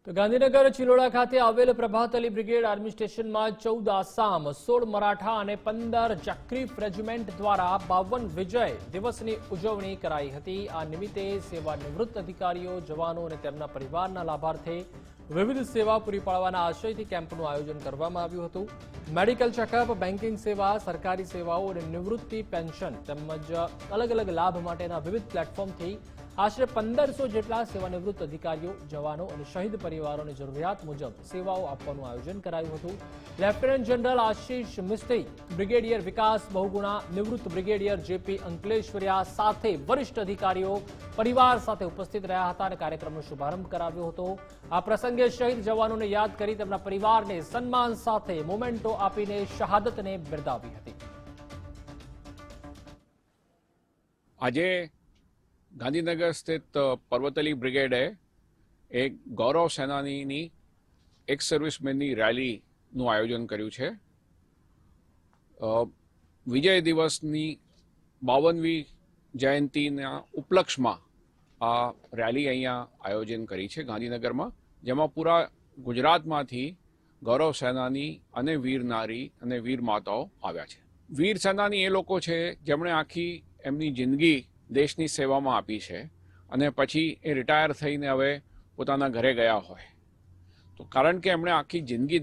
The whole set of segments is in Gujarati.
તો ગાંધીનગર ચિલોડા ખાતે આવેલ પ્રભાત અલી બ્રિગેડ આર્મી સ્ટેશનમાં 14 આસામ, 16 મરાઠા અને 15 જક્રીફ રેજિમેન્ટ દ્વારા 52 વિજય દિવસની ઉજવણી કરાઈ હતી। આ નિમિત્તે સેવાનિવૃત્ત અધિકારીઓ, જવાનો અને તેમના પરિવારના લાભાર્થે વિવિધ સેવા પૂરી પાડવાના આશયથી કેમ્પનું આયોજન કરવામાં આવ્યું હતું। મેડિકલ ચેકઅપ, બેન્કિંગ સેવા, સરકારી સેવાઓ અને નિવૃત્તિ પેન્શન તેમજ અલગ અલગ લાભ માટેના વિવિધ પ્લેટફોર્મથી આશરે 1500 જેટલા સેવાનિવૃત્ત અધિકારીઓ, જવાનો અને શહીદ પરિવારોને જરૂરિયાત મુજબ સેવાઓ આપવાનું આયોજન કરાયું હતું। લેફ્ટનન્ટ જનરલ આશીષ મિસ્ત્રી, બ્રિગેડિયર વિકાસ બહુગુણા, નિવૃત્ત બ્રિગેડિયર જેપી અંકલેશ્વરિયા સાથે વરિષ્ઠ અધિકારીઓ પરિવાર સાથે ઉપસ્થિત રહ્યા હતા અને કાર્યક્રમનો શુભારંભ કરાવ્યો હતો। આ પ્રસંગે શહીદ જવાનોને યાદ કરી તેમના પરિવારને સન્માન સાથે મોમેન્ટો આપીને શહાદતને બિરદાવી હતી। આજે ગાંધીનગર સ્થિત પર્વત અલી બ્રિગેડે એક ગૌરવ સેનાનીની એક સર્વિસમેનની રેલીનું આયોજન કર્યું છે। વિજય દિવસની 52મી જયંતિના ઉપલક્ષમાં આ રેલી અહીંયા આયોજન કરી છે ગાંધીનગરમાં, જેમાં પૂરા ગુજરાતમાંથી ગૌરવ સેનાની અને વીર નારી અને વીર માતાઓ આવ્યા છે। વીર સેનાની એ લોકો છે જેમણે આખી એમની જિંદગી દેશની સેવામાં આપી છે અને પછી એ રિટાયર થઈને હવે પોતાના ઘરે ગયા હોય તો કારણ કે એમણે આખી જિંદગી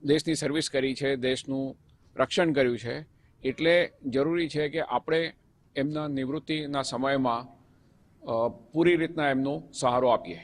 દેશની સર્વિસ કરી છે, દેશનું રક્ષણ કર્યું છે, એટલે જરૂરી છે કે આપણે એમના નિવૃત્તિના સમયમાં પૂરી રીતના એમનો સહારો આપીએ।